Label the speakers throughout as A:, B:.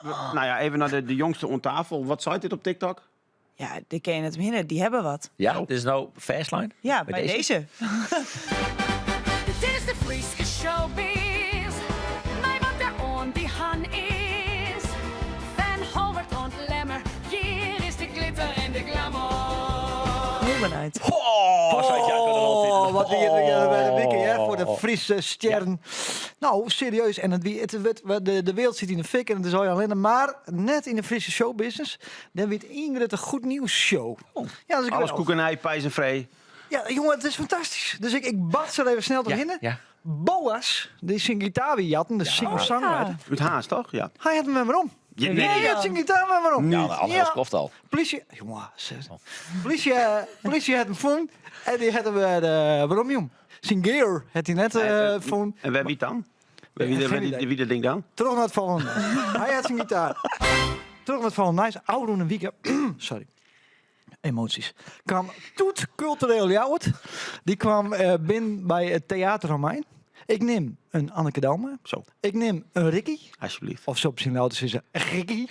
A: Nou ja, even naar de jongste om tafel. Wat zei dit op TikTok?
B: Ja, die ken je net minder. Die hebben wat.
C: Ja, dit is nou Fastline.
B: Ja, bij deze.
D: Dit is de Frieske showbiz. Maar wat er on die han is. Van Howard und Lemmer. Hier is de glitter en de glamour.
B: Heel benieuwd.
E: Wat weer bij de week, hè, voor de Friese sterren. Nou, serieus. En de wereld zit in de fik en het is al alleen maar net in de Friese showbusiness. Dan weet Ingrid een goed nieuws show. Ja, dus
A: Alles koekenij, pijs en vree.
E: Ja, jongen, het is fantastisch. Dus ik bad ze er even snel doorheen.
C: Ja.
E: Boas, die zijn gitaar weer jatten, de singer-songwriter.
A: Uit Haast, toch? Ja.
E: Hij had hem met me om.
A: Nee.
E: Hij had zijn gitaar met me om.
C: Ja, anders klopt al.
E: Politie, jongen, politie had hem gevonden en die had hem waarom jong. Zijn gear had hij net gevonden.
A: En wie dan?
E: Geen idee.
A: Wie dat ding dan?
E: Terug naar het volgende. Hij had zijn gitaar. Terug naar het volgende. Nice. Oude een weekend. Sorry. Emoties. Kwam Toet Cultureel Jouwert. Die kwam binnen bij het Theater Romein. Ik neem een Anneke Dalma.
A: Zo,
E: Ik neem een Ricky.
A: alsjeblieft.
E: Of zo op zijn ouders is een Ricky.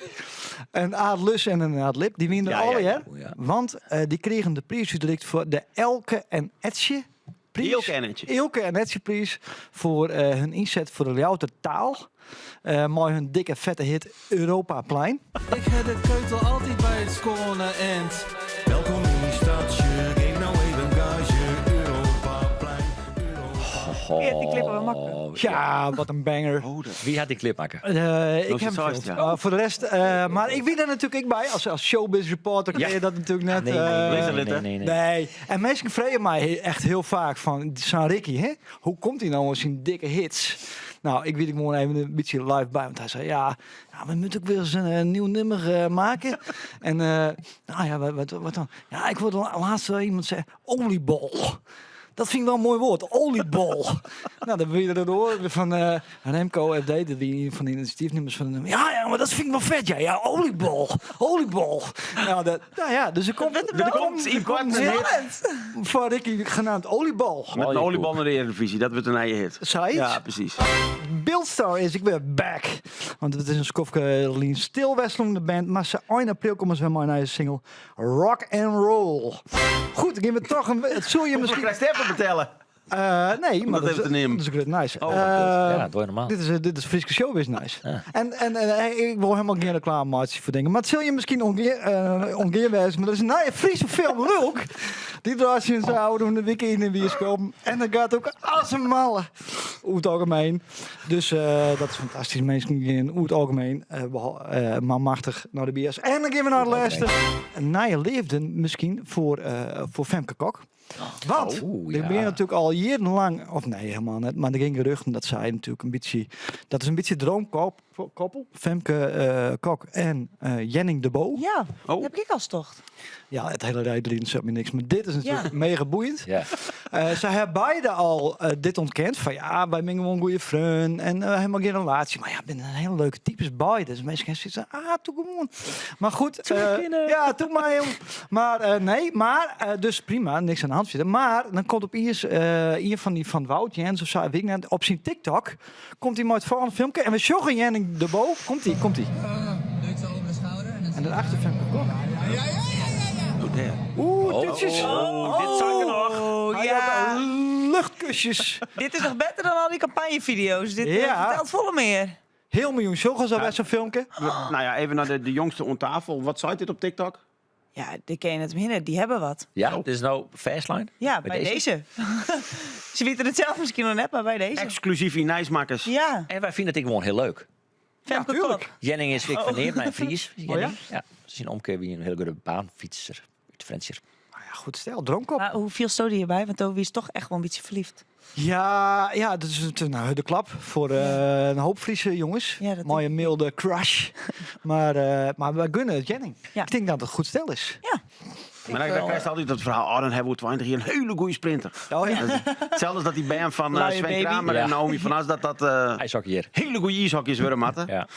E: Een Aad Lus en een Aad Lip. Die winnen alle, hè?
C: Ja.
E: Want die kregen de prijs direct voor de Elke en Etje. Elke en Etje prijs voor hun inzet voor de louter taal. Mooi hun dikke vette hit Europaplein.
F: Ik heb de keutel altijd bij het scorende end. Welkom in die stadje, geef nou even gage. Europaplein.
B: Ja, die klippen we makkelijk.
E: Ja, wat een banger.
C: Wie had die clip maken?
E: Ik heb hem gefilmd. Voor de rest, maar ik weet er natuurlijk bij. Als showbiz reporter kun je dat natuurlijk net. Nee. En mensen vragen mij echt heel vaak van, San Ricky, hè? Hoe komt hij nou met zijn dikke hits? Nou, ik weet ik gewoon even een beetje live bij. Want hij zei, ja we moeten ook weer eens een nieuw nummer maken. En, nou ja, wat dan? Ja, ik wilde laatst iemand zeggen, oliebol. Dat vind ik wel een mooi woord, oliebol. Nou, dan wil je erdoor van Remco FD, die van de initiatiefnummers van de nummer. Ja, maar dat vind ik wel vet, ja, oliebol. Nou, dus er komt een hit van Ricky genaamd Oliebol.
A: Met een oliebal naar de Eredivisie, dat wordt een eigen hit.
E: Zei het?
A: Ja, precies.
E: Beeldstar is ik weer back. Want het is een skofke Lien Stilwesselende band. Maar ze 1 april komen ze met een single Rock and Roll. Goed, dan gaan we toch het zul je misschien...
A: Krijg je even vertellen?
E: Nee, maar
A: dat even te nemen.
E: dat is goed nice.
C: Ja, doe je normaal.
E: Dit is Friese showbiz nice.
C: Ja.
E: En ik wil helemaal geen reclamatie voor dingen. Maar het zul je misschien ongeveer wijzen. Maar er is een nieuwe Friese film, Lulk. Die draait je in zijn oude om de week in de bioscoop. En dat gaat ook als een malle. Over het algemeen. Dus dat is fantastisch. Mensen gaan over het algemeen maar machtig naar de bios. En dan gaan we naar de laatste. Een nieuwe liefde misschien voor Femke Kok. Want er ben natuurlijk al jarenlang, of nee helemaal net, maar er ging geruchten dat zij natuurlijk een beetje, dat is een beetje droomkoppel, Femke Kok en Jenning de Bo.
B: Ja, dat heb ik als tocht.
E: Ja, het hele rijden zegt me niks, maar dit is natuurlijk mega boeiend.
C: Ja.
E: Ze hebben beide al dit ontkend, van ja, wij zijn gewoon goede vrienden en helemaal geen relatie. Maar ja, ik ben een hele leuke types beide. Dus mensen gaan zitten, doe gewoon. Maar goed, ja, doe maar heel. Maar dus prima, niks aan de hand zitten. Maar dan komt op een van die van Wout Jens of zo, weet ik net, op zijn TikTok komt hij met het volgende filmpje en we sjoggen Jenning de Bo. Komt ie.
F: Leuk zo over de schouder.
E: En daarachter Femke Kok.
A: Oh,
E: Ditjes.
B: Dit zag ik nog. Ja.
E: Luchtkusjes.
B: Dit is nog beter dan al die campagnevideo's. Dit vertelt volle meer.
E: Heel miljoen sjoggens al bij zo'n filmpje.
A: Nou ja, even naar de jongste om tafel. Wat zei dit op TikTok?
B: Ja, die ken je net minder. Die hebben wat.
C: Ja, dit is nou Fastline.
B: Ja, bij deze. Ze weten het zelf misschien nog net, maar bij deze.
A: Exclusief in Nijsmakers.
B: Ja.
C: En wij vinden het gewoon heel leuk.
B: Femke Kok.
C: Jenning is geïnformeerd naar een Fries.
E: ja?
C: Ja, ze zien omkeer wie een hele goede baanfietser uit Frensjer.
E: Nou ja, goed stel, droomkop.
B: Maar hoeveel stoot hierbij? Want Toby is toch echt wel een beetje verliefd.
E: Ja, dat is de klap voor een hoop Friese jongens.
B: Ja, dat
E: mooie milde crush. maar we gunnen het Jenning.
B: Ja.
E: Ik denk dat het goed stel is.
B: Ja.
A: Maar dan krijg je altijd dat verhaal, dan hebben we 20 hier een hele goede sprinter.
E: Oh ja.
A: Hetzelfde als dat die band van
B: Luie
A: Sven
B: baby.
A: Kramer en Naomi van As, dat
C: Hij is ook hier.
A: hele goede ijshokjes worden, matten.
C: Ja.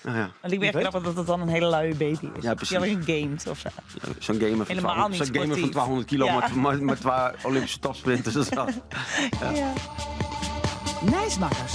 A: Nou ja,
B: Het lijkt me echt grappig dat het dan een hele luie baby is.
A: Ja, precies.
B: Die alleen gamet of zo.
A: zo'n gamer van
B: Helemaal niet
A: 1200 kilo
B: Ja.
A: met 2 Olympische topsprinters. Dat is wel.
B: Ja.
G: Nijsmakers.